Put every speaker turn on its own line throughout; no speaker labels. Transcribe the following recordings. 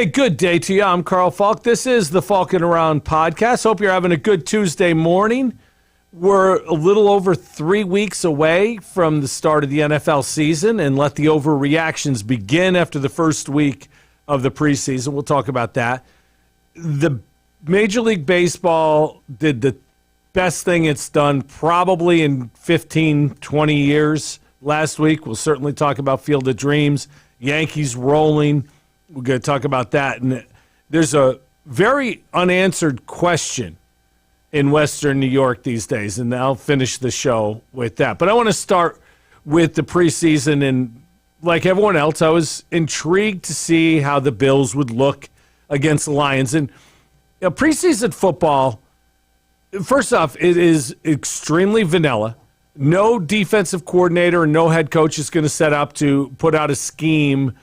Hey, good day to you. I'm Carl Falk. This is the Falkin Around podcast. Hope you're having a good Tuesday morning. We're a little over 3 weeks away from the start of the NFL season, and let the overreactions begin after the first week of the preseason. We'll talk about that. The Major League Baseball did the best thing it's done probably in 15, 20 years last week. We'll certainly talk about Field of Dreams, Yankees rolling. We're going to talk about that. And there's a very unanswered question in Western New York these days, and I'll finish the show with that. But I want to start with the preseason, and like everyone else, I was intrigued to see how the Bills would look against the Lions. And preseason football, first off, it is extremely vanilla. No defensive coordinator and no head coach is going to set up to put out a scheme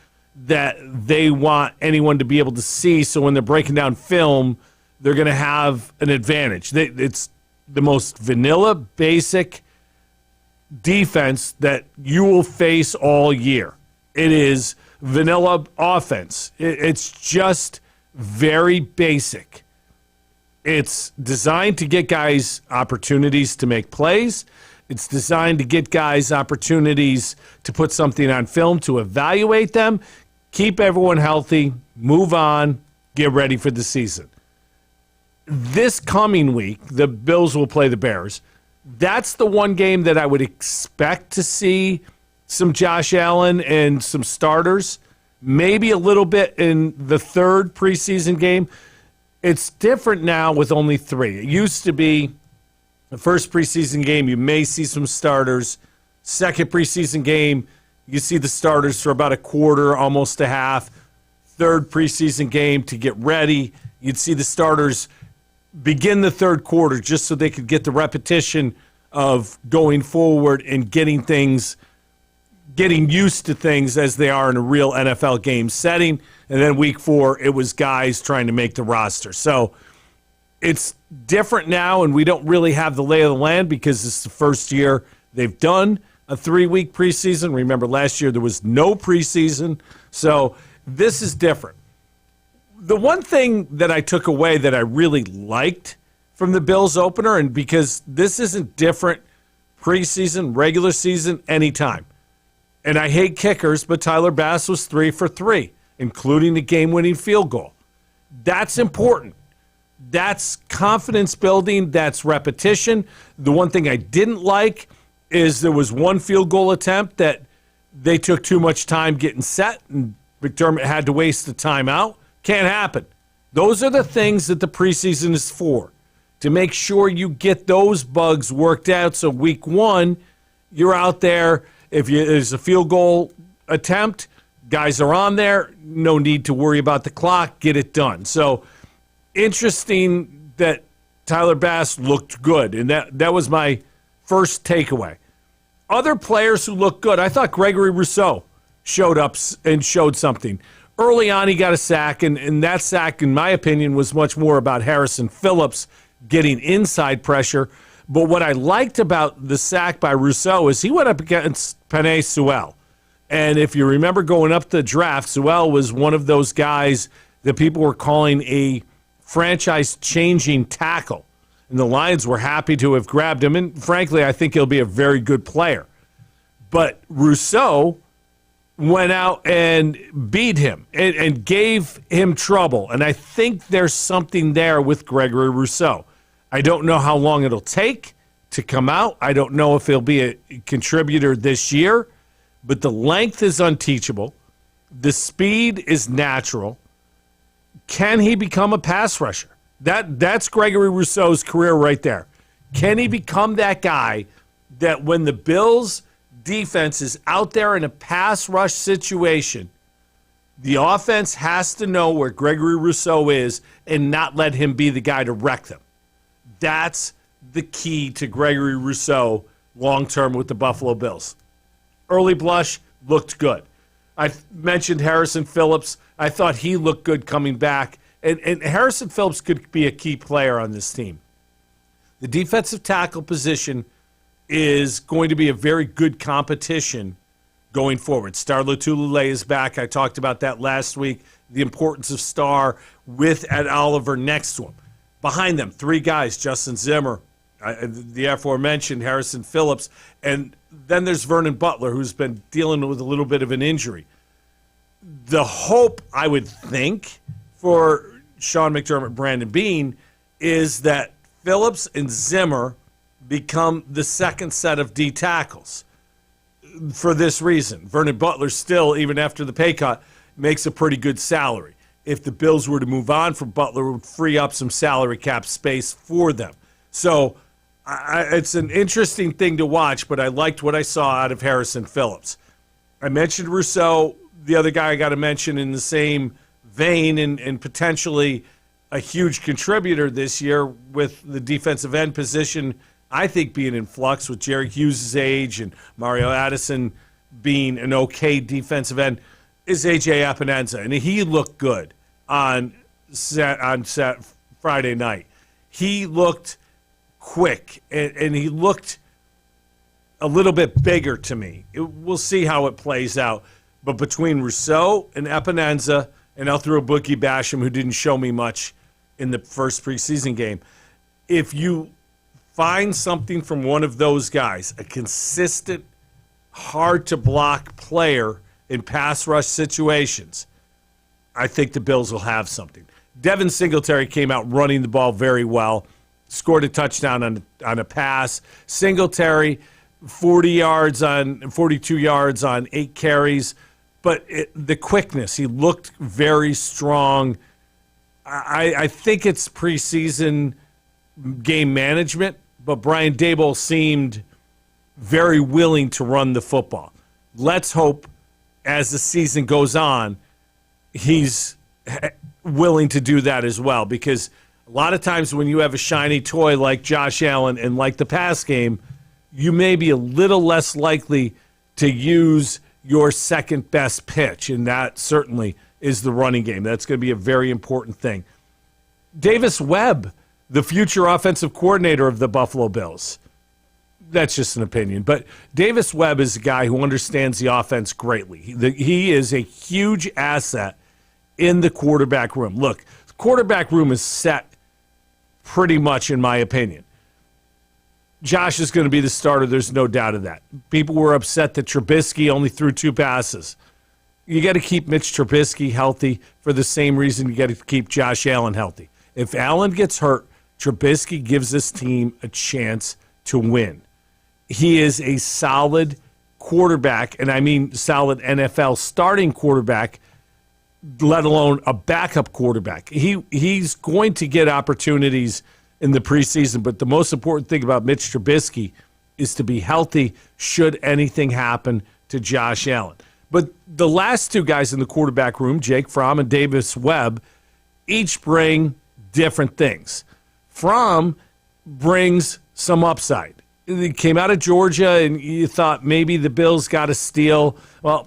that they want anyone to be able to see, so when they're breaking down film, they're going to have an advantage. It's the most vanilla, basic defense that you will face all year. It is vanilla offense. It's just very basic. It's designed to get guys opportunities to make plays. It's designed to get guys opportunities to put something on film, to evaluate them, keep everyone healthy, move on, get ready for the season. This coming week, the Bills will play the Bears. That's the one game that I would expect to see some Josh Allen and some starters, maybe a little bit in the third preseason game. It's different now with only 3. It used to be the first preseason game, you may see some starters. Second preseason game, you see the starters for about a quarter, almost a half. Third preseason game to get ready, you'd see the starters begin the third quarter just so they could get the repetition of going forward and getting used to things as they are in a real NFL game setting. And then week 4, it was guys trying to make the roster. So it's different now, and we don't really have the lay of the land because it's the first year they've done a 3-week preseason. Remember, last year there was no preseason. So this is different. The one thing that I took away that I really liked from the Bills opener, and because this isn't different preseason, regular season, anytime. And I hate kickers, but Tyler Bass was 3 for 3, including the game-winning field goal. That's important. That's confidence building. That's repetition. The one thing I didn't like is there was one field goal attempt that they took too much time getting set, and McDermott had to waste the timeout. Can't happen. Those are the things that the preseason is for, to make sure you get those bugs worked out. So week 1, you're out there. If there's a field goal attempt, guys are on there. No need to worry about the clock. Get it done. So interesting that Tyler Bass looked good, and that was my first takeaway. Other players who looked good, I thought Gregory Rousseau showed up and showed something. Early on, he got a sack, and that sack, in my opinion, was much more about Harrison Phillips getting inside pressure. But what I liked about the sack by Rousseau is he went up against Penei Sewell. And if you remember going up the draft, Sewell was one of those guys that people were calling a franchise-changing tackle. And the Lions were happy to have grabbed him. And frankly, I think he'll be a very good player. But Rousseau went out and beat him and gave him trouble. And I think there's something there with Gregory Rousseau. I don't know how long it'll take to come out. I don't know if he'll be a contributor this year. But the length is unteachable. The speed is natural. Can he become a pass rusher? That's Gregory Rousseau's career right there. Can he become that guy that when the Bills' defense is out there in a pass rush situation, the offense has to know where Gregory Rousseau is and not let him be the guy to wreck them? That's the key to Gregory Rousseau long-term with the Buffalo Bills. Early blush, looked good. I mentioned Harrison Phillips. I thought he looked good coming back. And Harrison Phillips could be a key player on this team. The defensive tackle position is going to be a very good competition going forward. Star Lotulelei is back. I talked about that last week. the importance of Starr with Ed Oliver next to him. Behind them, 3 guys, Justin Zimmer, the aforementioned Harrison Phillips, and then there's Vernon Butler, who's been dealing with a little bit of an injury. The hope, I would think, for Sean McDermott, Brandon Beane, is that Phillips and Zimmer become the second set of D tackles. For this reason, Vernon Butler still, even after the pay cut, makes a pretty good salary. If the Bills were to move on from Butler, it would free up some salary cap space for them. So it's an interesting thing to watch, but I liked what I saw out of Harrison Phillips. I mentioned Rousseau, the other guy I got to mention in the same vein and potentially a huge contributor this year with the defensive end position, I think, being in flux with Jerry Hughes' age and Mario Addison being an okay defensive end, is A.J. Epinesa. And he looked good on Friday night. He looked quick, and he looked a little bit bigger to me. We'll see how it plays out. But between Rousseau and Epinesa, and I'll throw Boogie Basham, who didn't show me much in the first preseason game, if you find something from one of those guys, a consistent, hard-to-block player in pass rush situations, I think the Bills will have something. Devin Singletary came out running the ball very well, scored a touchdown on a pass. Singletary, 42 yards on 8 carries. But the quickness, he looked very strong. I think it's preseason game management, but Brian Daboll seemed very willing to run the football. Let's hope as the season goes on, he's willing to do that as well, because a lot of times when you have a shiny toy like Josh Allen and like the pass game, you may be a little less likely to use your second best pitch, and that certainly is the running game. That's going to be a very important thing. Davis Webb, the future offensive coordinator of the Buffalo Bills. That's just an opinion, but Davis Webb is a guy who understands the offense greatly. He is a huge asset in the quarterback room. Look, the quarterback room is set pretty much, in my opinion. Josh is going to be the starter. There's no doubt of that. People were upset that Trubisky only threw 2 passes. You got to keep Mitch Trubisky healthy for the same reason you got to keep Josh Allen healthy. If Allen gets hurt, Trubisky gives this team a chance to win. He is a solid quarterback, and I mean solid NFL starting quarterback, let alone a backup quarterback. He's going to get opportunities in the preseason, but the most important thing about Mitch Trubisky is to be healthy should anything happen to Josh Allen. But the last 2 guys in the quarterback room, Jake Fromm and Davis Webb, each bring different things. Fromm brings some upside. He came out of Georgia, and you thought maybe the Bills got a steal. Well,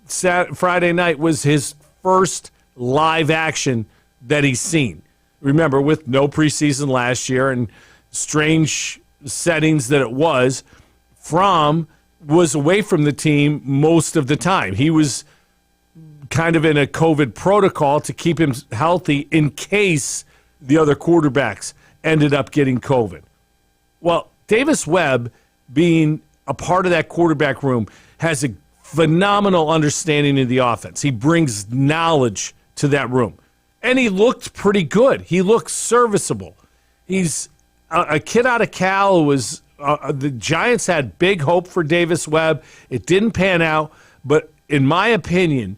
Friday night was his first live action that he's seen. Remember, with no preseason last year and strange settings that it was, Fromm was away from the team most of the time. He was kind of in a COVID protocol to keep him healthy in case the other quarterbacks ended up getting COVID. Well, Davis Webb, being a part of that quarterback room, has a phenomenal understanding of the offense. He brings knowledge to that room. And he looked pretty good. He looked serviceable. He's a kid out of Cal who was the Giants had big hope for Davis Webb. It didn't pan out, but in my opinion,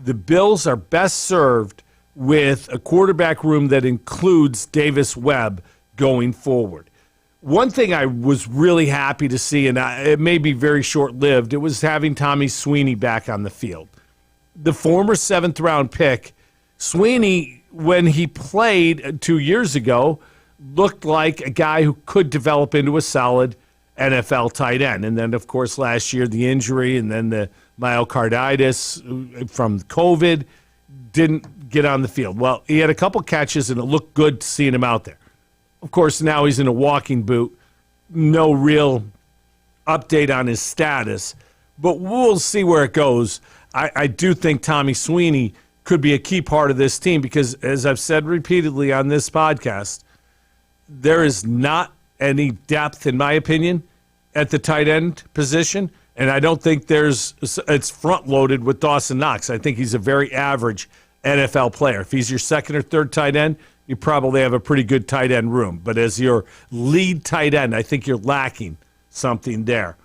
the Bills are best served with a quarterback room that includes Davis Webb going forward. One thing I was really happy to see, and it may be very short-lived, it was having Tommy Sweeney back on the field. The former 7th-round pick, Sweeney, when he played 2 years ago, looked like a guy who could develop into a solid NFL tight end. And then, of course, last year, the injury and then the myocarditis from COVID didn't get on the field. Well, he had a couple catches, and it looked good seeing him out there. Of course, now he's in a walking boot. No real update on his status, but we'll see where it goes. I do think Tommy Sweeney could be a key part of this team because, as I've said repeatedly on this podcast, there is not any depth, in my opinion, at the tight end position. And I don't think it's front-loaded with Dawson Knox. I think he's a very average NFL player. If he's your second or third tight end, you probably have a pretty good tight end room. But as your lead tight end, I think you're lacking something there.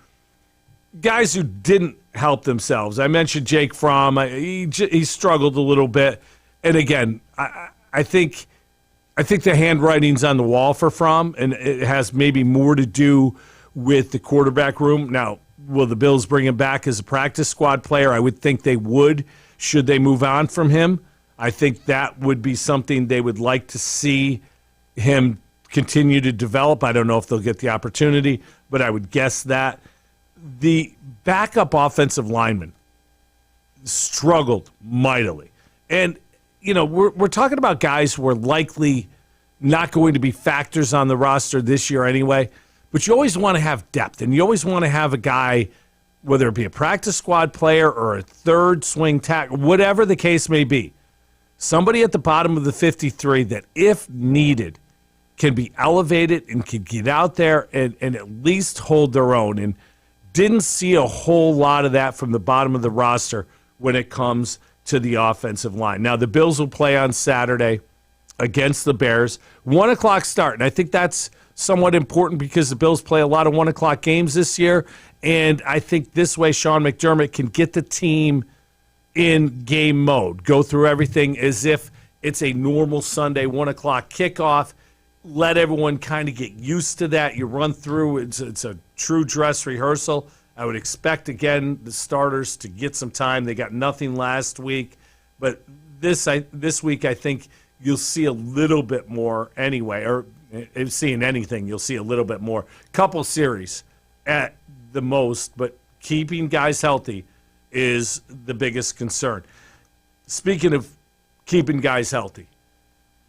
Guys who didn't help themselves. I mentioned Jake Fromm. He struggled a little bit. And again, I think the handwriting's on the wall for Fromm, and it has maybe more to do with the quarterback room. Now, will the Bills bring him back as a practice squad player? I would think they would, should they move on from him. I think that would be something they would like to see him continue to develop. I don't know if they'll get the opportunity, but I would guess that. The backup offensive lineman struggled mightily. And, we're talking about guys who are likely not going to be factors on the roster this year anyway, but you always want to have depth, and you always want to have a guy, whether it be a practice squad player or a third swing tackle, whatever the case may be, somebody at the bottom of the 53 that, if needed, can be elevated and can get out there and at least hold their own. And didn't see a whole lot of that from the bottom of the roster when it comes to the offensive line. Now, the Bills will play on Saturday against the Bears. 1 o'clock start, and I think that's somewhat important because the Bills play a lot of 1 o'clock games this year, and I think this way Sean McDermott can get the team in game mode, go through everything as if it's a normal Sunday 1 o'clock kickoff, let everyone kind of get used to that. You run through, it's a true dress rehearsal. I would expect, again, the starters to get some time. They got nothing last week, but this week I think you'll see a little bit more anyway, or if seeing anything, you'll see a little bit more. Couple series at the most, but keeping guys healthy is the biggest concern. Speaking of keeping guys healthy,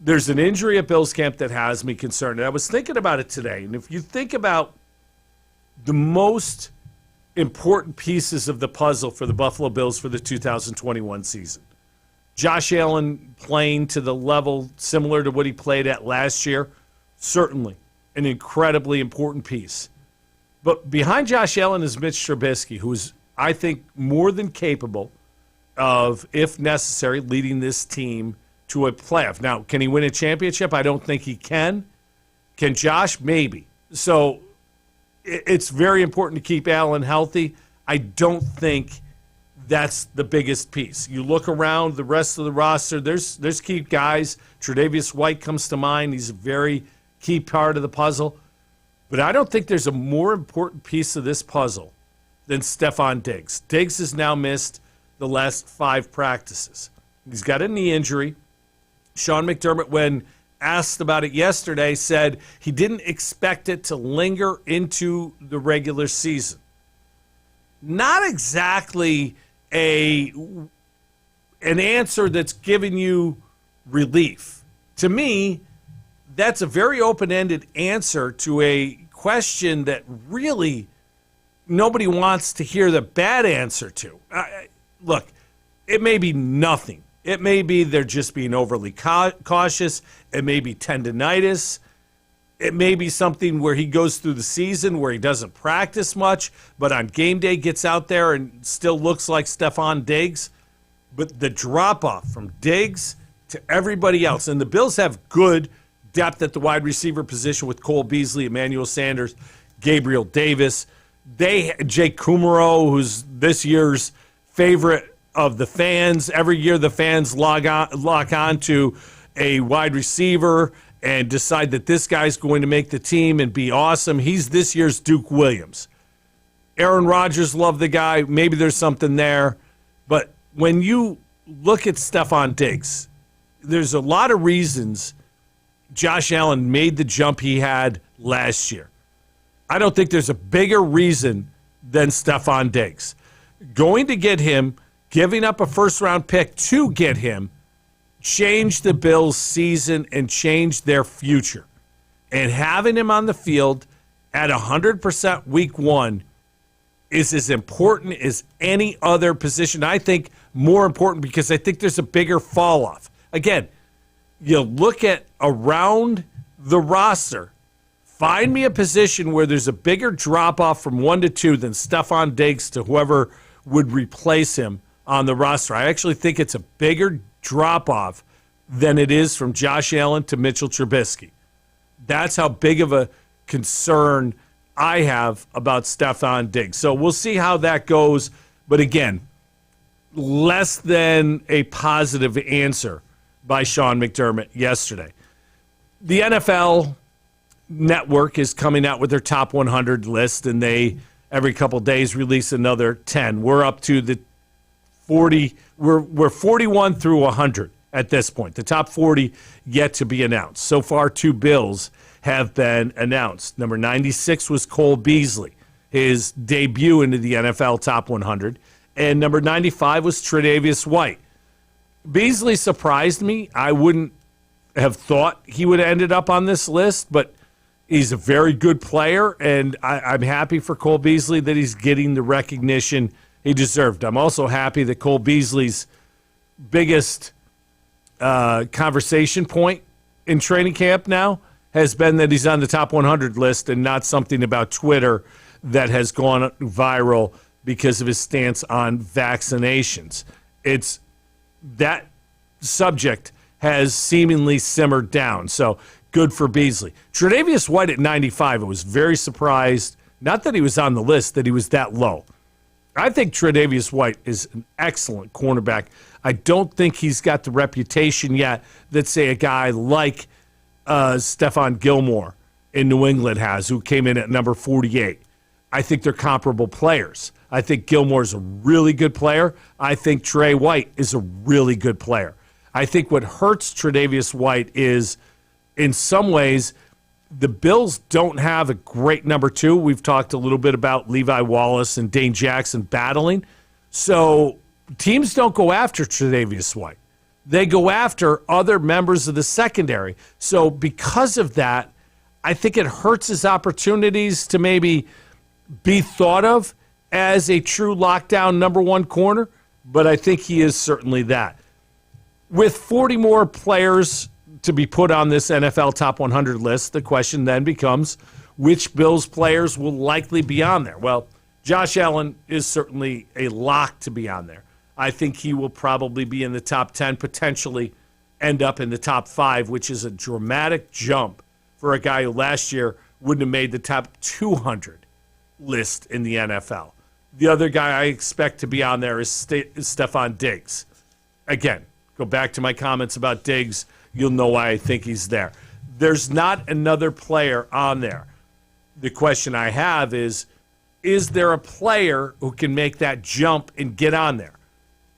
there's an injury at Bills camp that has me concerned. And I was thinking about it today, and if you think about the most important pieces of the puzzle for the Buffalo Bills for the 2021 season, Josh Allen playing to the level similar to what he played at last year, certainly an incredibly important piece. But behind Josh Allen is Mitch Trubisky, who is, I think, more than capable of, if necessary, leading this team to a playoff. Now, can he win a championship? I don't think he can. Can Josh? Maybe. So it's very important to keep Allen healthy. I don't think that's the biggest piece. You look around the rest of the roster, there's key guys. Tre'Davious White comes to mind. He's a very key part of the puzzle. But I don't think there's a more important piece of this puzzle than Stefon Diggs. Diggs has now missed the last 5 practices. He's got a knee injury. Sean McDermott, when asked about it yesterday, said he didn't expect it to linger into the regular season. Not exactly an answer that's giving you relief. To me, that's a very open-ended answer to a question that really nobody wants to hear the bad answer to. Look, it may be nothing. It may be they're just being overly cautious. It may be tendinitis. It may be something where he goes through the season where he doesn't practice much, but on game day gets out there and still looks like Stefon Diggs. But the drop-off from Diggs to everybody else, and the Bills have good depth at the wide receiver position with Cole Beasley, Emmanuel Sanders, Gabriel Davis. Jake Kumaro, who's this year's favorite of the fans. Every year the fans lock on to a wide receiver and decide that this guy's going to make the team and be awesome. He's this year's Duke Williams. Aaron Rodgers loved the guy. Maybe there's something there. But when you look at Stefon Diggs, there's a lot of reasons Josh Allen made the jump he had last year. I don't think there's a bigger reason than Stefon Diggs. Going to get him, giving up a first-round pick to get him, changed the Bills' season and changed their future. And having him on the field at 100% week 1 is as important as any other position, I think, more important because I think there's a bigger fall off. Again, you look at around the roster, find me a position where there's a bigger drop off from 1 to 2 than Stefon Diggs to whoever would replace him on the roster. I actually think it's a bigger drop off than it is from Josh Allen to Mitchell Trubisky. That's how big of a concern I have about Stefon Diggs. So we'll see how that goes. But again, less than a positive answer by Sean McDermott yesterday. The NFL Network is coming out with their top 100 list, and they every couple days release another 10. We're up to the 40. We're 41 through 100 at this point. The top 40 yet to be announced. So far, 2 Bills have been announced. Number 96 was Cole Beasley, his debut into the NFL top 100. And number 95 was Tre'Davious White. Beasley surprised me. I wouldn't have thought he would have ended up on this list, but he's a very good player, and I'm happy for Cole Beasley that he's getting the recognition he deserved. I'm also happy that Cole Beasley's biggest conversation point in training camp now has been that he's on the top 100 list and not something about Twitter that has gone viral because of his stance on vaccinations. It's that subject has seemingly simmered down. So good for Beasley. Tre'Davious White at 95, I was very surprised, not that he was on the list, that he was that low. I think Tre'Davious White is an excellent cornerback. I don't think he's got the reputation yet that, say, a guy like Stephon Gilmore in New England has, who came in at number 48. I think they're comparable players. I think Gilmore's a really good player. I think Trey White is a really good player. I think what hurts Tre'Davious White is, in some ways, the Bills don't have a great number 2. We've talked a little bit about Levi Wallace and Dane Jackson battling. So teams don't go after Tre'Davious White. They go after other members of the secondary. So because of that, I think it hurts his opportunities to maybe be thought of as a true lockdown number 1 corner, but I think he is certainly that. With 40 more players to be put on this NFL top 100 list, the question then becomes which Bills players will likely be on there. Well, Josh Allen is certainly a lock to be on there. I think he will probably be in the top 10, potentially end up in the top 5, which is a dramatic jump for a guy who last year wouldn't have made the top 200 list in the NFL. The other guy I expect to be on there is Stefon Diggs. Again, go back to my comments about Diggs. You'll know why I think he's there. There's not another player on there. The question I have is there a player who can make that jump and get on there?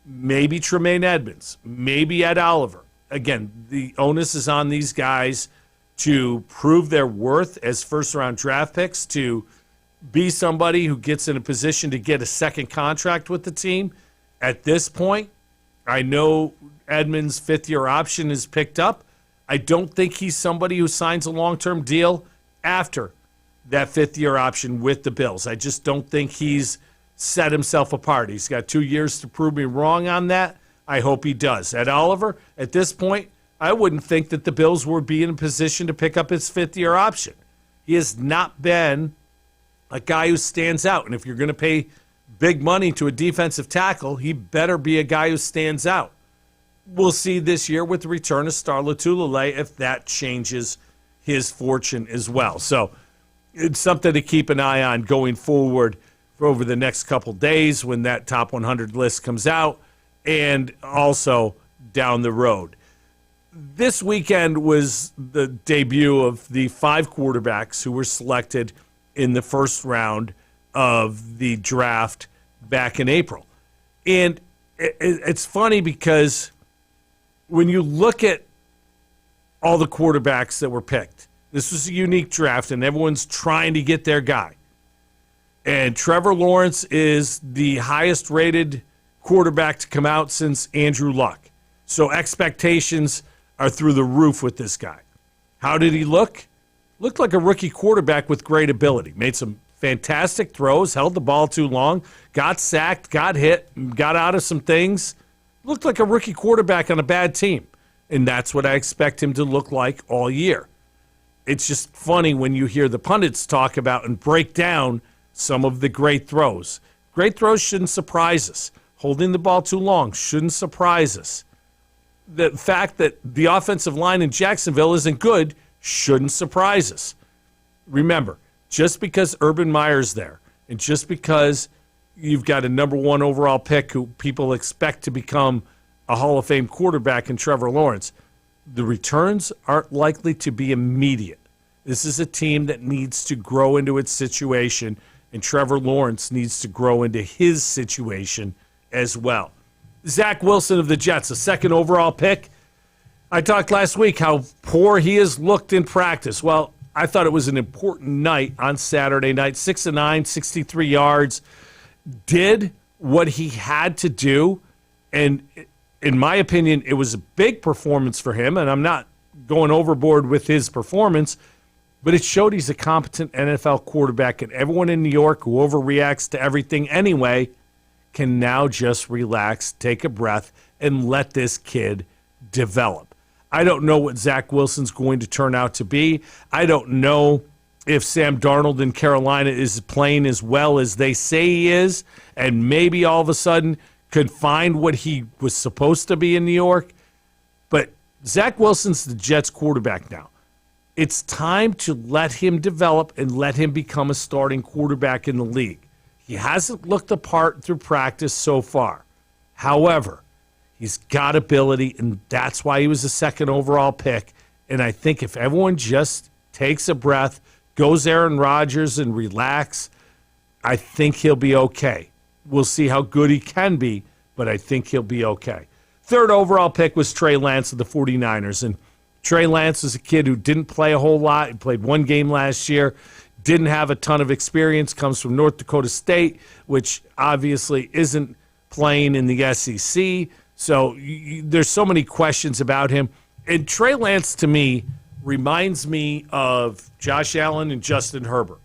Maybe Tremaine Edmonds, maybe Ed Oliver. Again, the onus is on these guys to prove their worth as first-round draft picks, to be somebody who gets in a position to get a second contract with the team. At this point, I know Edmonds' 5th-year option is picked up. I don't think he's somebody who signs a long-term deal after that 5th-year option with the Bills. I just don't think he's set himself apart. He's got 2 years to prove me wrong on that. I hope he does. Ed Oliver, at this point, I wouldn't think that the Bills would be in a position to pick up his 5th-year option. He has not been a guy who stands out. And if you're going to pay big money to a defensive tackle, he better be a guy who stands out. We'll see this year with the return of Star Lotulelei if that changes his fortune as well. So it's something to keep an eye on going forward for over the next couple days when that top 100 list comes out, and also down the road. This weekend was the debut of the 5 quarterbacks who were selected in the first round of the draft back in April. And it's funny because when you look at all the quarterbacks that were picked, this was a unique draft, and everyone's trying to get their guy. And Trevor Lawrence is the highest-rated quarterback to come out since Andrew Luck. So expectations are through the roof with this guy. How did he look? Looked like a rookie quarterback with great ability. Made some fantastic throws, held the ball too long, got sacked, got hit, got out of some things, looked like a rookie quarterback on a bad team. And that's what I expect him to look like all year. It's just funny when you hear the pundits talk about and break down some of the great throws. Great throws shouldn't surprise us. Holding the ball too long shouldn't surprise us. The fact that the offensive line in Jacksonville isn't good shouldn't surprise us. Remember, just because Urban Meyer's there and just because you've got a number 1 overall pick who people expect to become a Hall of Fame quarterback in Trevor Lawrence, the returns aren't likely to be immediate. This is a team that needs to grow into its situation, and Trevor Lawrence needs to grow into his situation as well. Zach Wilson of the Jets, a 2nd overall pick. I talked last week how poor he has looked in practice. Well, I thought it was an important night on Saturday night. 6-9, 63 yards. Did what he had to do, and in my opinion, it was a big performance for him, and I'm not going overboard with his performance, but it showed he's a competent NFL quarterback, and everyone in New York who overreacts to everything anyway can now just relax, take a breath, and let this kid develop. I don't know what Zach Wilson's going to turn out to be. I don't know if Sam Darnold in Carolina is playing as well as they say he is, and maybe all of a sudden could find what he was supposed to be in New York. But Zach Wilson's the Jets quarterback now. It's time to let him develop and let him become a starting quarterback in the league. He hasn't looked the part through practice so far. However, he's got ability, and that's why he was a 2nd overall pick. And I think if everyone just takes a breath, goes Aaron Rodgers and relax, I think he'll be okay. We'll see how good he can be, but I think he'll be okay. 3rd overall pick was Trey Lance of the 49ers. And Trey Lance is a kid who didn't play a whole lot. He played 1 game last year, didn't have a ton of experience, comes from North Dakota State, which obviously isn't playing in the SEC. So there's so many questions about him. And Trey Lance, to me, reminds me of Josh Allen and Justin Herbert.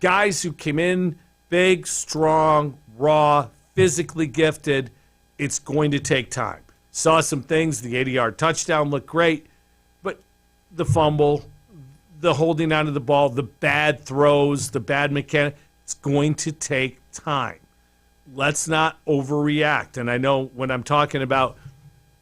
Guys who came in big, strong, raw, physically gifted. It's going to take time. Saw some things. The 80-yard touchdown looked great. But the fumble, the holding onto the ball, the bad throws, the bad mechanic, it's going to take time. Let's not overreact. And I know when I'm talking about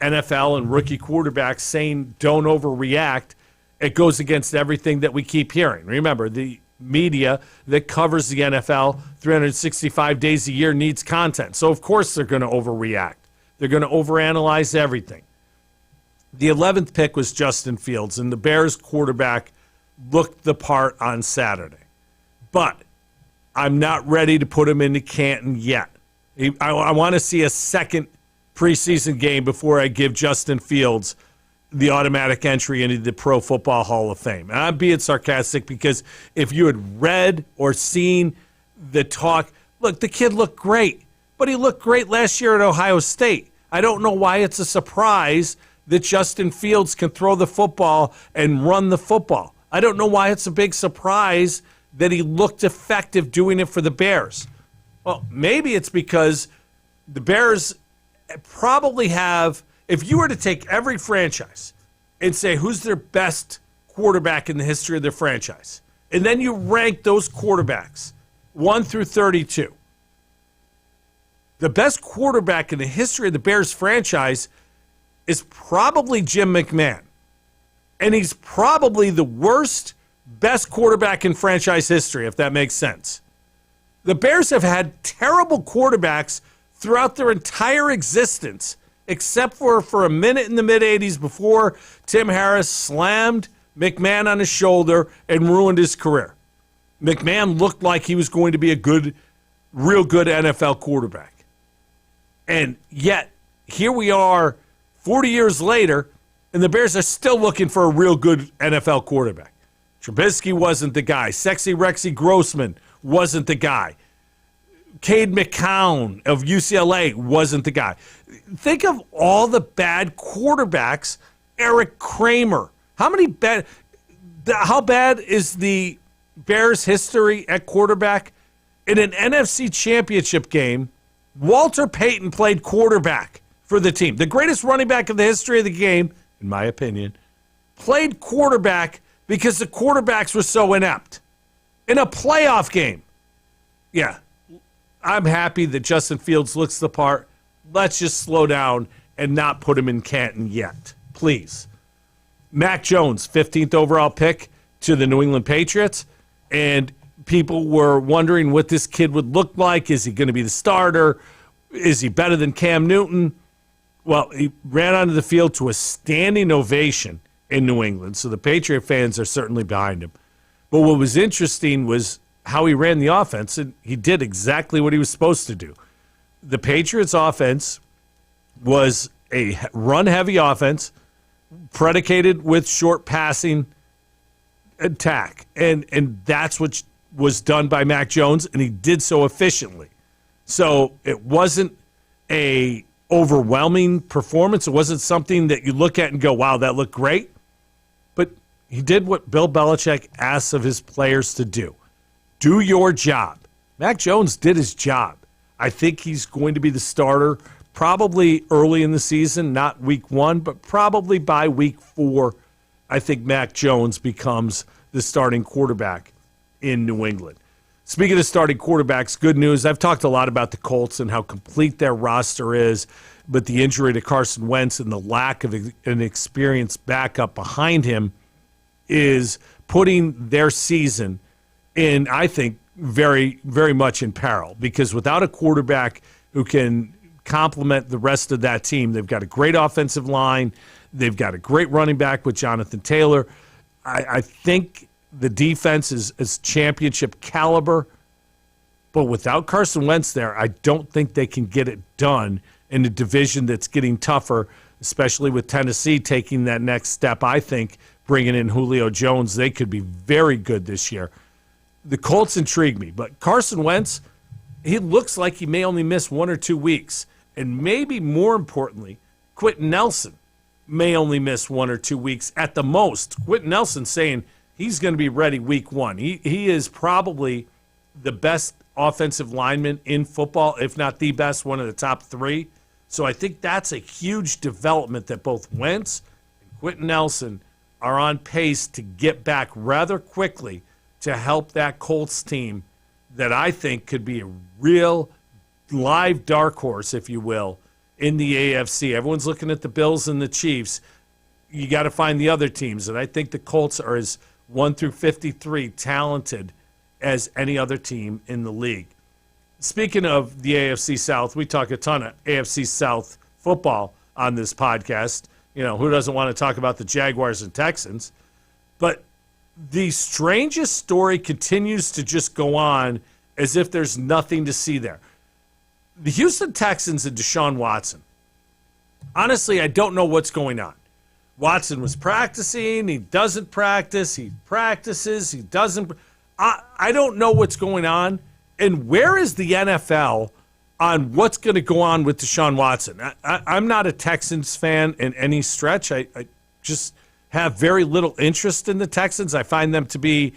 NFL and rookie quarterbacks saying don't overreact, it goes against everything that we keep hearing. Remember, the media that covers the NFL 365 days a year needs content. So, of course, they're going to overreact. They're going to overanalyze everything. The 11th pick was Justin Fields, and the Bears quarterback looked the part on Saturday. But I'm not ready to put him into Canton yet. I want to see a second preseason game before I give Justin Fields the automatic entry into the Pro Football Hall of Fame. And I'm being sarcastic because if you had read or seen the talk, look, the kid looked great, but he looked great last year at Ohio State. I don't know why it's a surprise that Justin Fields can throw the football and run the football. I don't know why it's a big surprise that he looked effective doing it for the Bears. Well, maybe it's because the Bears probably have, if you were to take every franchise and say who's their best quarterback in the history of their franchise, and then you rank those quarterbacks 1 through 32, the best quarterback in the history of the Bears franchise is probably Jim McMahon. And he's probably the worst, best quarterback in franchise history, if that makes sense. The Bears have had terrible quarterbacks throughout their entire existence, except for a minute in the mid-'80s before Tim Harris slammed McMahon on his shoulder and ruined his career. McMahon looked like he was going to be a good, real good NFL quarterback. And yet, here we are 40 years later, and the Bears are still looking for a real good NFL quarterback. Trubisky wasn't the guy. Sexy Rexy Grossman wasn't the guy. Cade McCown of UCLA wasn't the guy. Think of all the bad quarterbacks. Eric Kramer. How bad is the Bears' history at quarterback? In an NFC championship game, Walter Payton played quarterback for the team. The greatest running back in the history of the game, in my opinion, played quarterback because the quarterbacks were so inept. In a playoff game. Yeah, I'm happy that Justin Fields looks the part. Let's just slow down and not put him in Canton yet, please. Mac Jones, 15th overall pick to the New England Patriots, and people were wondering what this kid would look like. Is he going to be the starter? Is he better than Cam Newton? Well, he ran onto the field to a standing ovation in New England, so the Patriot fans are certainly behind him. But what was interesting was how he ran the offense, and he did exactly what he was supposed to do. The Patriots' offense was a run-heavy offense predicated with short passing attack, and that's what was done by Mac Jones, and he did so efficiently. So it wasn't a overwhelming performance. It wasn't something that you look at and go, wow, that looked great. But he did what Bill Belichick asks of his players to do. Do your job. Mac Jones did his job. I think he's going to be the starter probably early in the season, not week 1, but probably by week 4, I think Mac Jones becomes the starting quarterback in New England. Speaking of starting quarterbacks, good news. I've talked a lot about the Colts and how complete their roster is, but the injury to Carson Wentz and the lack of an experienced backup behind him is putting their season in, I think, very, very much in peril, because without a quarterback who can complement the rest of that team, they've got a great offensive line, they've got a great running back with Jonathan Taylor. I think the defense is championship caliber, but without Carson Wentz there, I don't think they can get it done in a division that's getting tougher, especially with Tennessee taking that next step. I think bringing in Julio Jones, they could be very good this year. The Colts intrigue me, but Carson Wentz, he looks like he may only miss 1 or 2 weeks. And maybe more importantly, Quentin Nelson may only miss 1 or 2 weeks at the most. Quentin Nelson saying he's going to be ready week 1. He is probably the best offensive lineman in football, if not the best, one of the top 3. So I think that's a huge development that both Wentz and Quentin Nelson are on pace to get back rather quickly to help that Colts team that I think could be a real live dark horse, if you will, in the AFC. Everyone's looking at the Bills and the Chiefs. You got to find the other teams, and I think the Colts are as 1 through 53 talented as any other team in the league. Speaking of the AFC South, we talk a ton of AFC South football on this podcast. You know, who doesn't want to talk about the Jaguars and Texans? But the strangest story continues to just go on as if there's nothing to see there. The Houston Texans and DeShaun Watson. Honestly, I don't know what's going on. Watson was practicing. He doesn't practice. He practices. He doesn't. I don't know what's going on. And where is the NFL on what's going to go on with Deshaun Watson? I'm not a Texans fan in any stretch. I just have very little interest in the Texans. I find them to be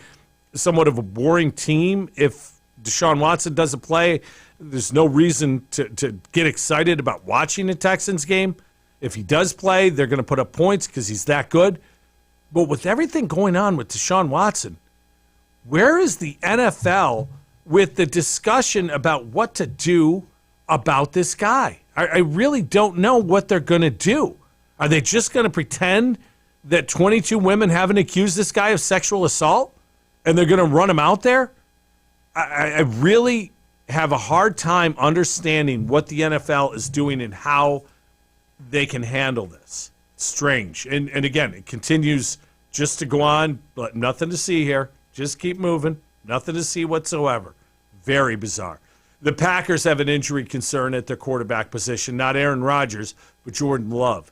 somewhat of a boring team. If Deshaun Watson doesn't play, there's no reason to get excited about watching a Texans game. If he does play, they're going to put up points because he's that good. But with everything going on with Deshaun Watson, where is the NFL with the discussion about what to do about this guy? I really don't know what they're going to do. Are they just going to pretend that 22 women haven't accused this guy of sexual assault and they're going to run him out there? I really have a hard time understanding what the NFL is doing and how they can handle this. Strange. And again, it continues just to go on, but nothing to see here. Just keep moving. Nothing to see whatsoever. Very bizarre. The Packers have an injury concern at their quarterback position. Not Aaron Rodgers, but Jordan Love.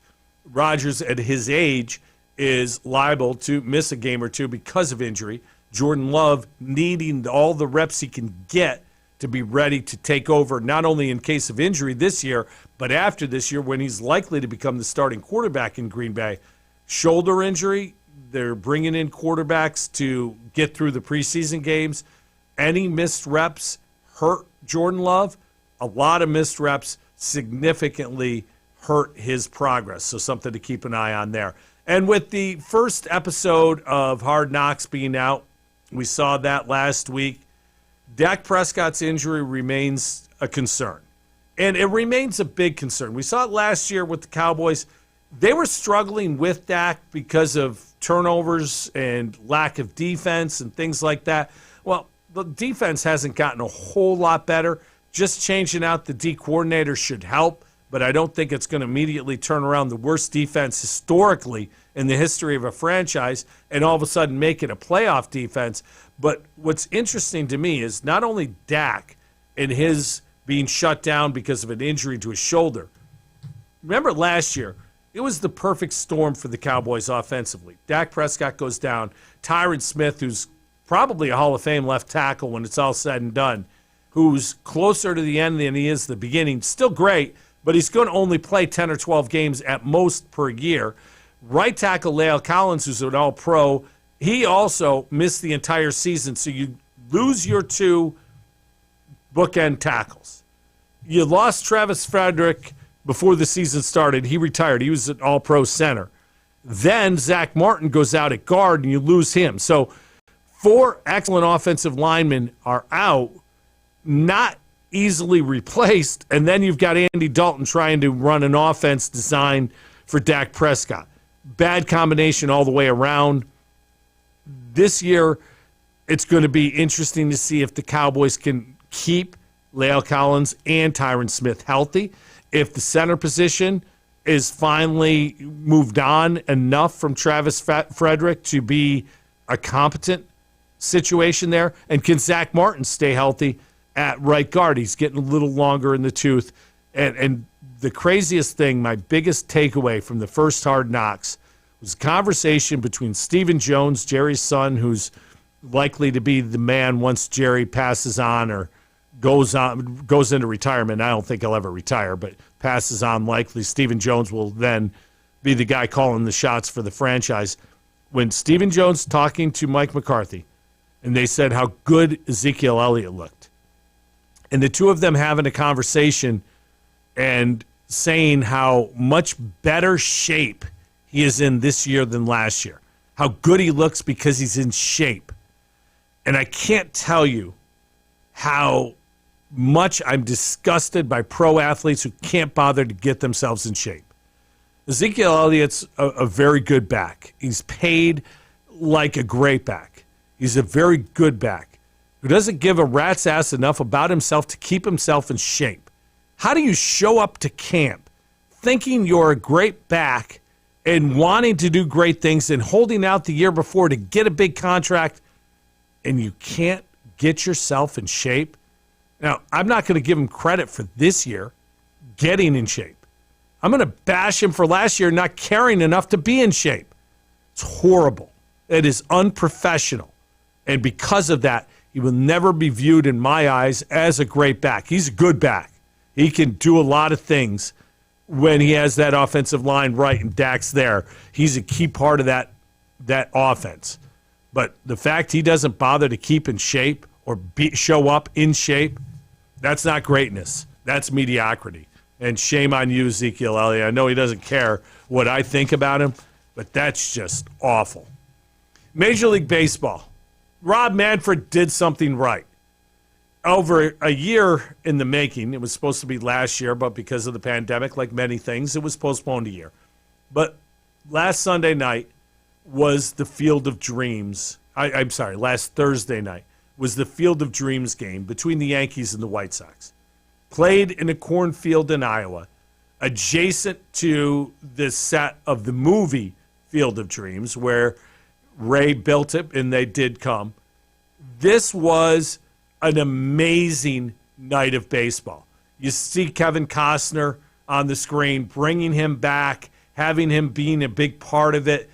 Rodgers, at his age, is liable to miss a game or two because of injury. Jordan Love needing all the reps he can get to be ready to take over, not only in case of injury this year, but after this year when he's likely to become the starting quarterback in Green Bay. Shoulder injury, they're bringing in quarterbacks to get through the preseason games. Any missed reps hurt Jordan Love. A lot of missed reps significantly hurt his progress. So something to keep an eye on there. And with the first episode of Hard Knocks being out, we saw that last week. Dak Prescott's injury remains a concern. And it remains a big concern. We saw it last year with the Cowboys. They were struggling with Dak because of turnovers and lack of defense and things like that. Well, the defense hasn't gotten a whole lot better. Just changing out the D coordinator should help, but I don't think it's going to immediately turn around the worst defense historically in the history of a franchise and all of a sudden make it a playoff defense. But what's interesting to me is not only Dak and his being shut down because of an injury to his shoulder. Remember last year, it was the perfect storm for the Cowboys offensively. Dak Prescott goes down. Tyron Smith, who's probably a Hall of Fame left tackle when it's all said and done, who's closer to the end than he is the beginning, still great, but he's going to only play 10 or 12 games at most per year. Right tackle La'el Collins, who's an all-pro, he also missed the entire season, so you lose your two bookend tackles. You lost Travis Frederick before the season started. He retired. He was an all-pro center. Then Zach Martin goes out at guard, and you lose him. So 4 excellent offensive linemen are out, not easily replaced, and then you've got Andy Dalton trying to run an offense designed for Dak Prescott. Bad combination all the way around. This year, it's going to be interesting to see if the Cowboys can keep La'el Collins and Tyron Smith healthy. If the center position is finally moved on enough from Travis Frederick to be a competent situation there, and can Zach Martin stay healthy at right guard? He's getting a little longer in the tooth. And the craziest thing, my biggest takeaway from the first Hard Knocks, was a conversation between Stephen Jones, Jerry's son, who's likely to be the man once Jerry passes on or goes into retirement. I don't think he'll ever retire, but passes on likely. Stephen Jones will then be the guy calling the shots for the franchise. When Stephen Jones talking to Mike McCarthy, and they said how good Ezekiel Elliott looked, and the two of them having a conversation and saying how much better shape he is in this year than last year, how good he looks because he's in shape. And I can't tell you how much I'm disgusted by pro athletes who can't bother to get themselves in shape. Ezekiel Elliott's a very good back. He's paid like a great back. He's a very good back who doesn't give a rat's ass enough about himself to keep himself in shape. How do you show up to camp thinking you're a great back and wanting to do great things and holding out the year before to get a big contract, and you can't get yourself in shape? Now, I'm not going to give him credit for this year getting in shape. I'm going to bash him for last year not caring enough to be in shape. It's horrible. It is unprofessional. And because of that, he will never be viewed in my eyes as a great back. He's a good back. He can do a lot of things when he has that offensive line right and Dak's there. He's a key part of that offense. But the fact he doesn't bother to keep in shape or show up in shape, that's not greatness. That's mediocrity. And shame on you, Ezekiel Elliott. I know he doesn't care what I think about him, but that's just awful. Major League Baseball. Rob Manfred did something right. Over a year in the making, it was supposed to be last year, but because of the pandemic, like many things, it was postponed a year. But last Sunday night was the Field of Dreams. Last Thursday night was the Field of Dreams game between the Yankees and the White Sox. Played in a cornfield in Iowa, adjacent to the set of the movie Field of Dreams, where Ray built it, and they did come. This was an amazing night of baseball. You see Kevin Costner on the screen, bringing him back, having him being a big part of it,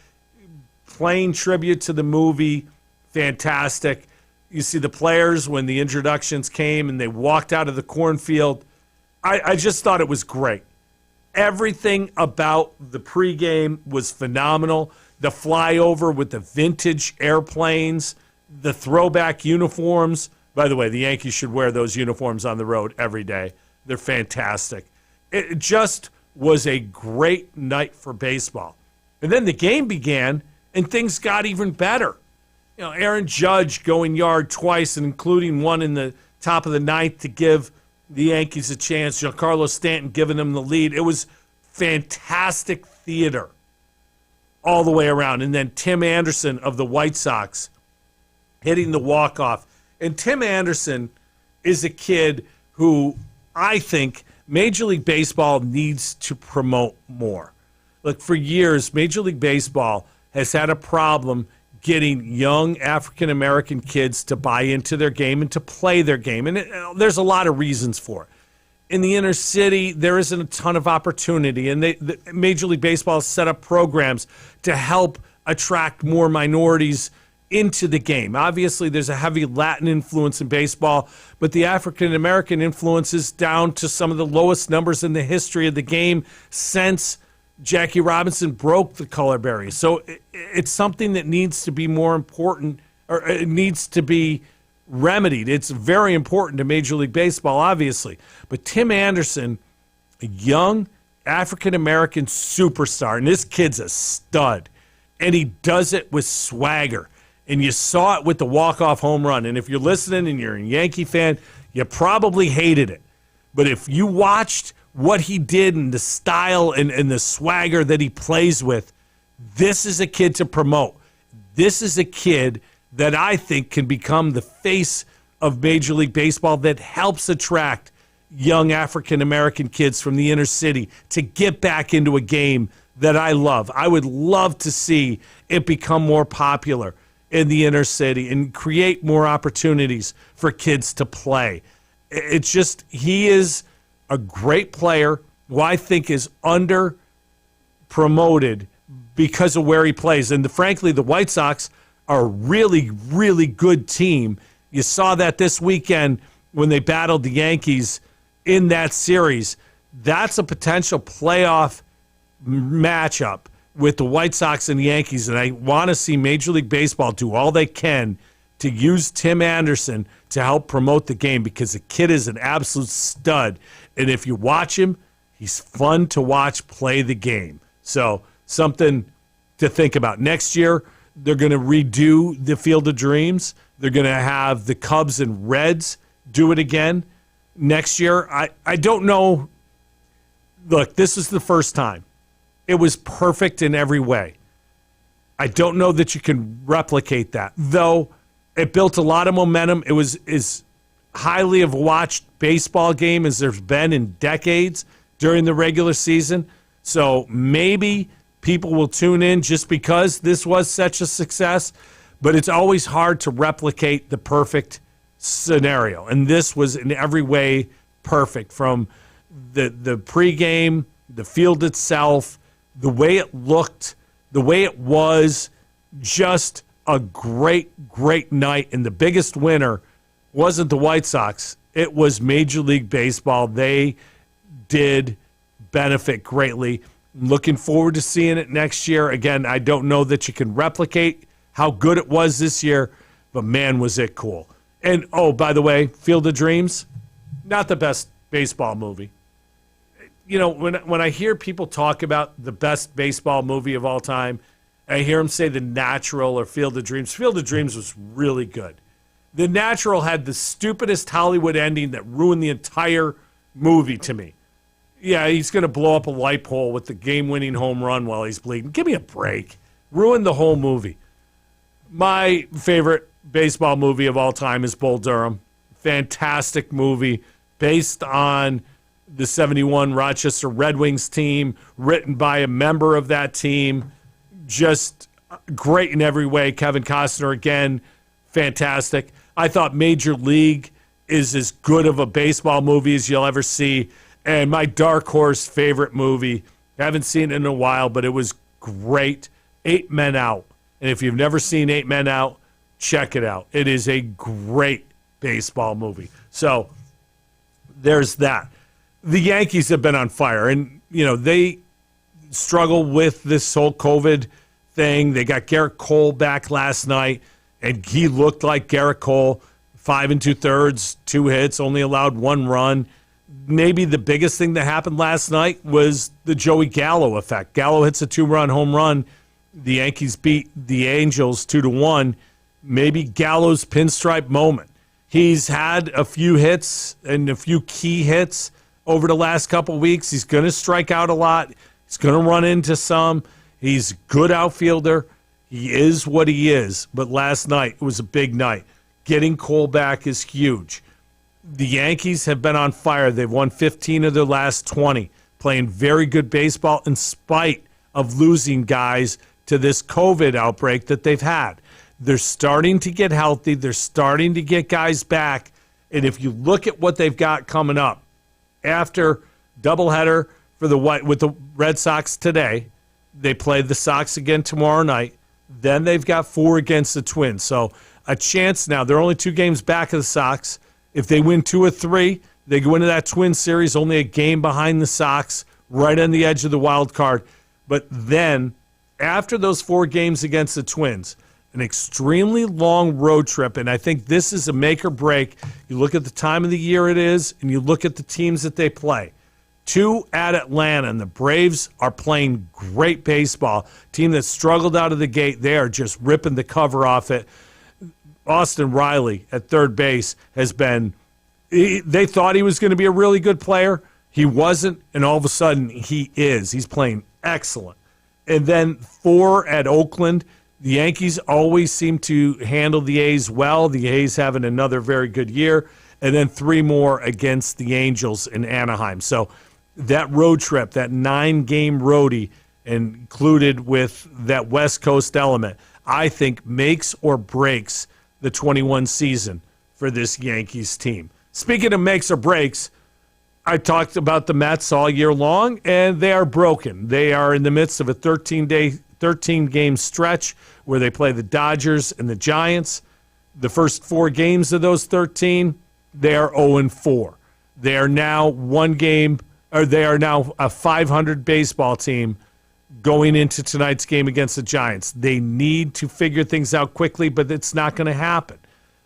playing tribute to the movie, fantastic. You see the players when the introductions came and they walked out of the cornfield. I just thought it was great. Everything about the pregame was phenomenal. The flyover with the vintage airplanes, the throwback uniforms. By the way, the Yankees should wear those uniforms on the road every day. They're fantastic. Just was a great night for baseball. And then the game began, and things got even better. You know, Aaron Judge going yard twice, and including one in the top of the ninth to give the Yankees a chance. Giancarlo Stanton giving them the lead. It was fantastic theater all the way around. And then Tim Anderson of the White Sox hitting the walk-off. And Tim Anderson is a kid who I think Major League Baseball needs to promote more. Look, for years, Major League Baseball has had a problem getting young African-American kids to buy into their game and to play their game. And there's a lot of reasons for it. In the inner city, there isn't a ton of opportunity. And Major League Baseball has set up programs to help attract more minorities into the game. Obviously, there's a heavy Latin influence in baseball, but the African-American influence is down to some of the lowest numbers in the history of the game since Jackie Robinson broke the color barrier. So it's something that needs to be more important, or it needs to be remedied. It's very important to Major League Baseball, obviously. But Tim Anderson, a young African-American superstar, and this kid's a stud, and he does it with swagger. And you saw it with the walk-off home run. And if you're listening and you're a Yankee fan, you probably hated it. But if you watched what he did and the style and the swagger that he plays with, this is a kid to promote. This is a kid that I think can become the face of Major League Baseball that helps attract young African-American kids from the inner city to get back into a game that I love. I would love to see it become more popular in the inner city and create more opportunities for kids to play. It's just, he is a great player who I think is under promoted because of where he plays. And frankly, the White Sox are a really, really good team. You saw that this weekend when they battled the Yankees in that series. That's a potential playoff matchup with the White Sox and the Yankees, and I want to see Major League Baseball do all they can to use Tim Anderson to help promote the game, because the kid is an absolute stud. And if you watch him, he's fun to watch play the game. So something to think about. Next year, they're going to redo the Field of Dreams. They're going to have the Cubs and Reds do it again next year. I don't know. Look, this is the first time. It was perfect in every way. I don't know that you can replicate that, though. It built a lot of momentum. It was as highly of a watched baseball game as there's been in decades during the regular season. So maybe people will tune in just because this was such a success, but it's always hard to replicate the perfect scenario. And this was in every way perfect, from the pregame, the field itself, the way it looked, the way it was, just a great, great night. And the biggest winner wasn't the White Sox. It was Major League Baseball. They did benefit greatly. Looking forward to seeing it next year. Again, I don't know that you can replicate how good it was this year, but man, was it cool. And, oh, by the way, Field of Dreams, not the best baseball movie. You know, when I hear people talk about the best baseball movie of all time, I hear them say The Natural or Field of Dreams. Field of Dreams was really good. The Natural had the stupidest Hollywood ending that ruined the entire movie to me. Yeah, he's going to blow up a light pole with the game-winning home run while he's bleeding. Give me a break. Ruined the whole movie. My favorite baseball movie of all time is Bull Durham. Fantastic movie based on the 71 Rochester Red Wings team, written by a member of that team. Just great in every way. Kevin Costner, again, fantastic. I thought Major League is as good of a baseball movie as you'll ever see. And my dark horse favorite movie, I haven't seen it in a while, but it was great, 8 Men Out. And if you've never seen 8 Men Out, check it out. It is a great baseball movie. So there's that. The Yankees have been on fire, and, you know, they struggle with this whole COVID thing. They got Garrett Cole back last night, and he looked like Garrett Cole, 5 2/3, 2 hits, only allowed 1 run. maybe the biggest thing that happened last night was the Joey Gallo effect. Gallo hits a 2-run home run. The Yankees beat the Angels 2-1. Maybe Gallo's pinstripe moment. He's had a few hits and a few key hits over the last couple weeks. He's going to strike out a lot. He's going to run into some. He's a good outfielder. He is what he is. But last night, it was a big night. Getting Cole back is huge. The Yankees have been on fire. They've won 15 of their last 20, playing very good baseball in spite of losing guys to this COVID outbreak that they've had. They're starting to get healthy. They're starting to get guys back. And if you look at what they've got coming up, after doubleheader with the Red Sox today, they play the Sox again tomorrow night. Then they've got 4 against the Twins. So a chance now. They're only 2 games back of the Sox. If they win 2 or 3, they go into that Twins series only a game behind the Sox, right on the edge of the wild card. But then, after those 4 games against the Twins, an extremely long road trip, and I think this is a make or break. You look at the time of the year it is, and you look at the teams that they play. 2 at Atlanta, and the Braves are playing great baseball. Team that struggled out of the gate, they are just ripping the cover off it. Austin Riley at third base has been – they thought he was going to be a really good player. He wasn't, and all of a sudden he is. He's playing excellent. And then 4 at Oakland. The Yankees always seem to handle the A's well. The A's having another very good year. And then 3 more against the Angels in Anaheim. So that road trip, that 9-game roadie, included with that West Coast element, I think makes or breaks the 21 season for this Yankees team. Speaking of makes or breaks, I talked about the Mets all year long, and they are broken. They are in the midst of a 13-game stretch where they play the Dodgers and the Giants. The first 4 games of those 13, they are 0-4. They are now they are now a 500 baseball team going into tonight's game against the Giants. They need to figure things out quickly, but it's not going to happen.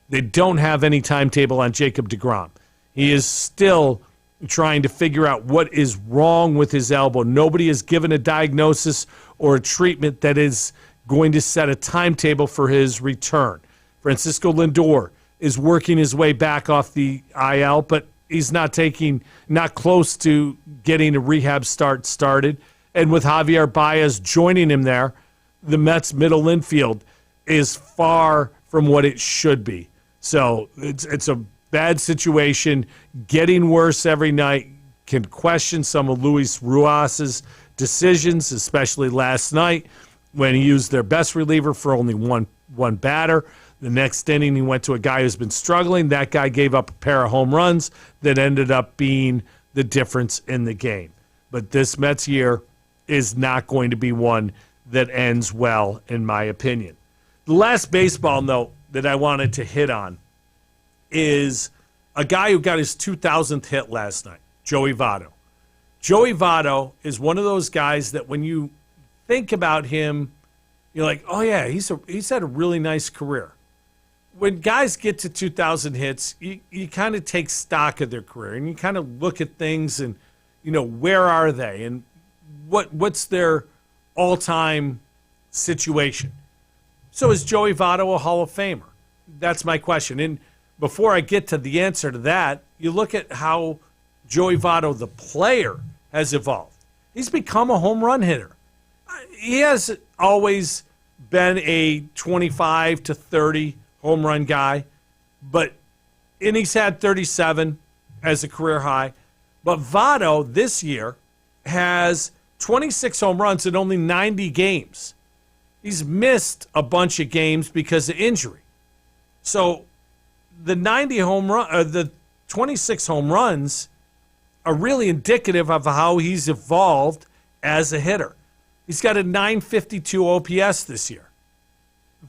They don't have any timetable on Jacob deGrom. He is still trying to figure out what is wrong with his elbow. Nobody has given a diagnosis or a treatment that is going to set a timetable for his return. Francisco Lindor is working his way back off the IL, but he's not close to getting a rehab started. And with Javier Baez joining him there, the Mets' middle infield is far from what it should be. So it's a bad situation, getting worse every night. Can question some of Luis Ruas's decisions, especially last night when he used their best reliever for only one batter. The next inning, he went to a guy who's been struggling. That guy gave up a pair of home runs that ended up being the difference in the game. But this Mets year is not going to be one that ends well, in my opinion. The last baseball note that I wanted to hit on is a guy who got his 2,000th hit last night, Joey Votto. Joey Votto is one of those guys that when you think about him, you're like, oh, yeah, he's had a really nice career. When guys get to 2,000 hits, you kind of take stock of their career, and you kind of look at things and, where are they and what's their all-time situation. So is Joey Votto a Hall of Famer? That's my question. And before I get to the answer to that, you look at how Joey Votto, the player, has evolved. He's become a home run hitter. He has always been a 25 to 30 home run guy, and he's had 37 as a career high. But Votto this year has 26 home runs in only 90 games. He's missed a bunch of games because of injury. So the 26 home runs are really indicative of how he's evolved as a hitter. He's got a 952 OPS this year.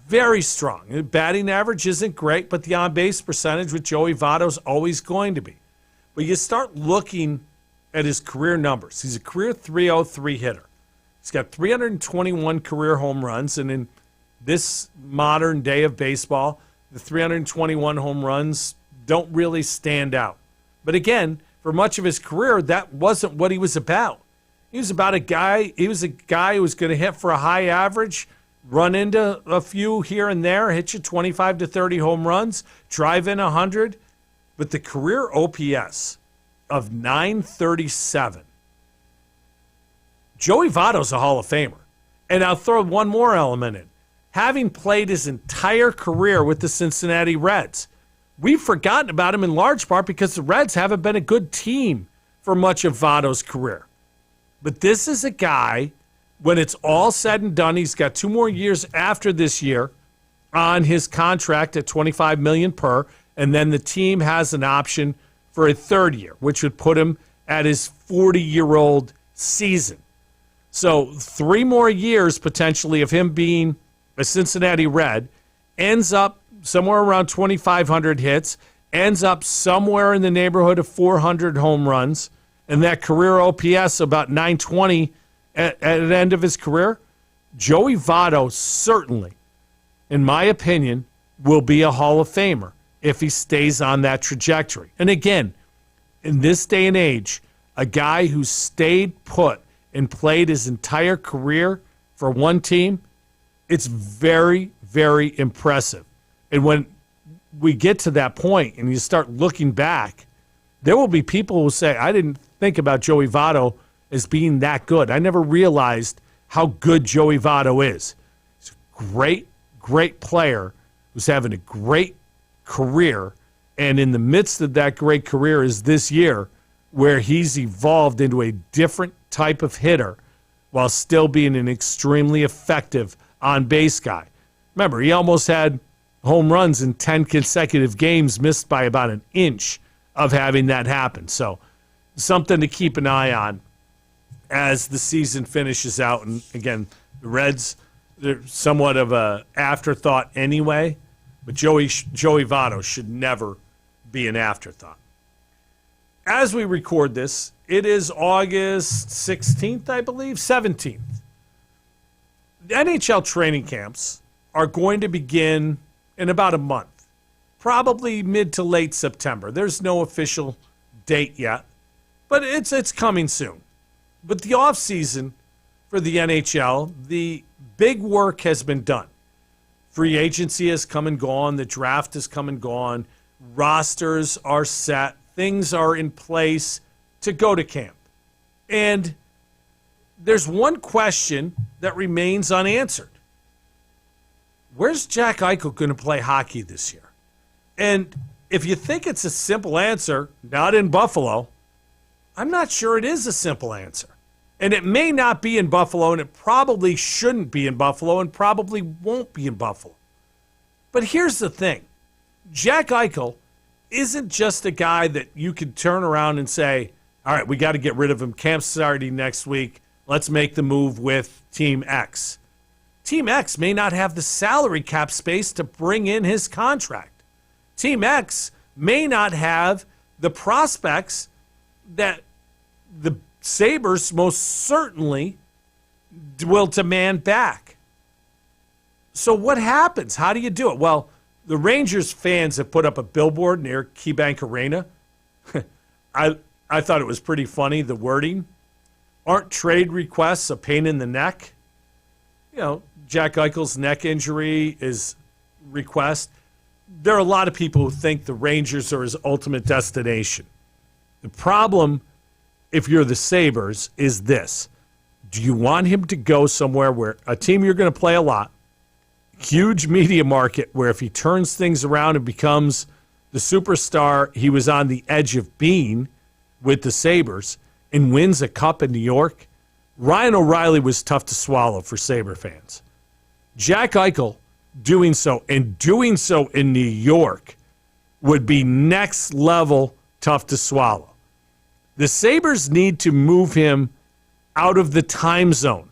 Very strong. The batting average isn't great, but the on-base percentage with Joey Votto is always going to be. But you start looking at his career numbers. He's a career .303 hitter. He's got 321 career home runs, and in this modern day of baseball, the 321 home runs don't really stand out. But again, for much of his career, that wasn't what he was about. He was a guy who was going to hit for a high average, run into a few here and there, hit you 25 to 30 home runs, drive in 100. But the career OPS of 937, Joey Votto's a Hall of Famer. And I'll throw one more element in. Having played his entire career with the Cincinnati Reds, we've forgotten about him in large part because the Reds haven't been a good team for much of Votto's career. But this is a guy, when it's all said and done, he's got 2 more years after this year on his contract at $25 million per, and then the team has an option for a 3rd year, which would put him at his 40-year-old season. So 3 more years potentially of him being a Cincinnati Red, ends up somewhere around 2,500 hits, ends up somewhere in the neighborhood of 400 home runs, and that career OPS about 920 at the end of his career. Joey Votto certainly, in my opinion, will be a Hall of Famer if he stays on that trajectory. And again, in this day and age, a guy who stayed put and played his entire career for one team, it's very, very impressive. And when we get to that point and you start looking back, there will be people who say, I didn't think about Joey Votto as being that good. I never realized how good Joey Votto is. He's a great, great player who's having a great career. And in the midst of that great career is this year where he's evolved into a different type of hitter while still being an extremely effective on-base guy. Remember, he almost had home runs in 10 consecutive games, missed by about an inch of having that happen. So something to keep an eye on as the season finishes out. And again, the Reds, they're somewhat of an afterthought anyway, but Joey Votto should never be an afterthought. As we record this, it is August 16th, I believe, 17th. The NHL training camps are going to begin in about a month, probably mid to late September. There's no official date yet, but it's coming soon. But the offseason for the NHL, the big work has been done. Free agency has come and gone. The draft has come and gone. Rosters are set. Things are in place to go to camp. And there's one question that remains unanswered. Where's Jack Eicher going to play hockey this year? And if you think it's a simple answer, not in Buffalo, I'm not sure it is a simple answer. And it may not be in Buffalo, and it probably shouldn't be in Buffalo, and probably won't be in Buffalo. But here's the thing. Jack Eicher isn't just a guy that you could turn around and say, all right, we got to get rid of him. Camp's starting next week. Let's make the move with Team X. Team X may not have the salary cap space to bring in his contract. Team X may not have the prospects that the Sabres most certainly will demand back. So what happens? How do you do it? Well, the Rangers fans have put up a billboard near KeyBank Arena. I thought it was pretty funny, the wording. Aren't trade requests a pain in the neck? You know, Jack Eichel's neck injury is request. There are a lot of people who think the Rangers are his ultimate destination. The problem, if you're the Sabres, is this. Do you want him to go somewhere where a team you're going to play a lot, huge media market, where if he turns things around and becomes the superstar he was on the edge of being with the Sabres and wins a cup in New York? Ryan O'Reilly was tough to swallow for Sabre fans. Jack Eichel doing so in New York would be next level tough to swallow. The Sabres need to move him out of the time zone.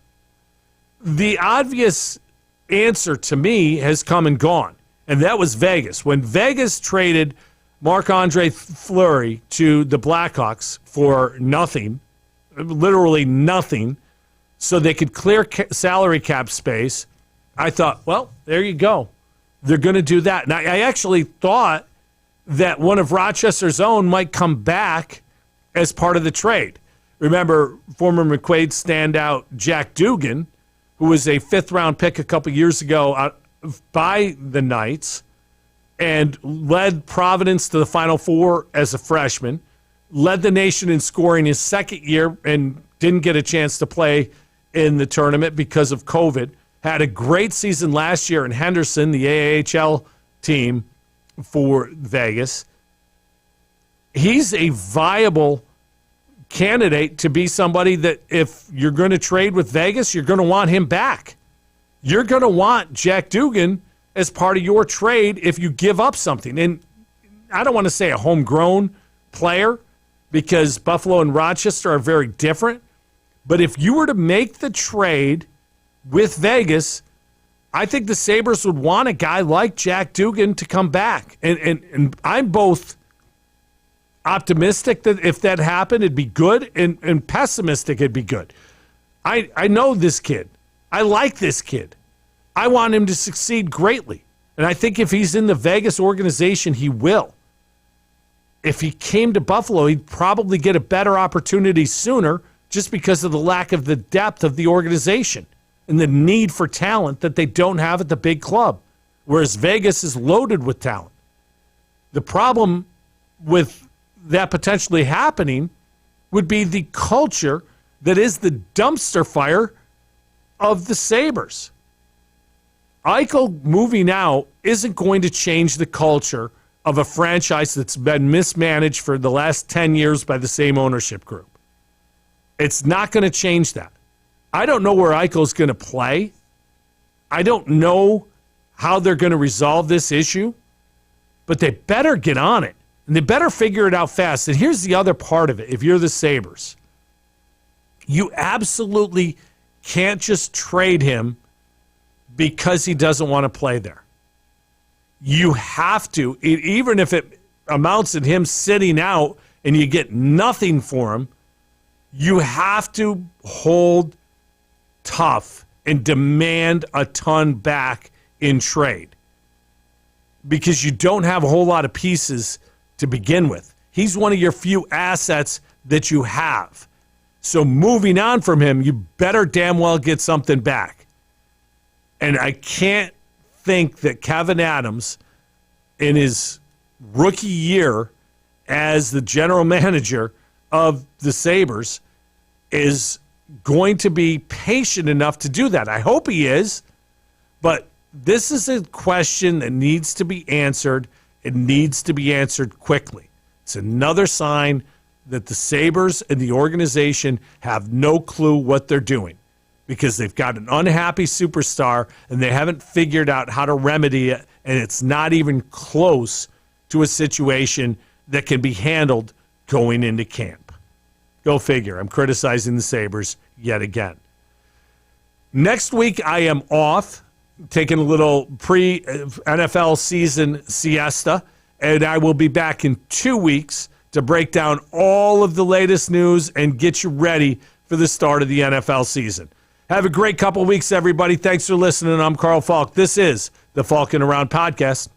The obvious answer to me has come and gone, and that was Vegas. When Vegas traded Marc-Andre Fleury to the Blackhawks for nothing, literally nothing, so they could clear salary cap space, I thought, well, there you go. They're going to do that. And I actually thought that one of Rochester's own might come back as part of the trade. Remember, former McQuaid standout Jack Dugan, who was a fifth-round pick a couple years ago by the Knights and led Providence to the Final Four as a freshman, led the nation in scoring his second year and didn't get a chance to play in the tournament because of COVID. Had a great season last year in Henderson, the AAHL team for Vegas. He's a viable candidate to be somebody that if you're going to trade with Vegas, you're going to want him back. You're going to want Jack Dugan as part of your trade if you give up something. And I don't want to say a homegrown player because Buffalo and Rochester are very different. But if you were to make the trade with Vegas, I think the Sabres would want a guy like Jack Dugan to come back. And I'm both optimistic that if that happened, it'd be good, and pessimistic it'd be good. I know this kid. I like this kid. I want him to succeed greatly. And I think if he's in the Vegas organization, he will. If he came to Buffalo, he'd probably get a better opportunity sooner just because of the lack of the depth of the organization and the need for talent that they don't have at the big club, whereas Vegas is loaded with talent. The problem with that potentially happening would be the culture that is the dumpster fire of the Sabres. Eichel moving out isn't going to change the culture of a franchise that's been mismanaged for the last 10 years by the same ownership group. It's not going to change that. I don't know where Eichel's going to play. I don't know how they're going to resolve this issue, but they better get on it, and they better figure it out fast. And here's the other part of it. If you're the Sabres, you absolutely can't just trade him because he doesn't want to play there. You have to, even if it amounts to him sitting out and you get nothing for him, you have to hold tough and demand a ton back in trade because you don't have a whole lot of pieces to begin with. He's one of your few assets that you have. So moving on from him, you better damn well get something back. And I can't think that Kevin Adams, in his rookie year as the general manager of the Sabres, is going to be patient enough to do that. I hope he is, but this is a question that needs to be answered. It needs to be answered quickly. It's another sign that the Sabres and the organization have no clue what they're doing because they've got an unhappy superstar and they haven't figured out how to remedy it, and it's not even close to a situation that can be handled going into camp. Go figure. I'm criticizing the Sabres yet again. Next week, I am off, taking a little pre-NFL season siesta, and I will be back in 2 weeks to break down all of the latest news and get you ready for the start of the NFL season. Have a great couple weeks, everybody. Thanks for listening. I'm Carl Falk. This is the Falkin Around Podcast.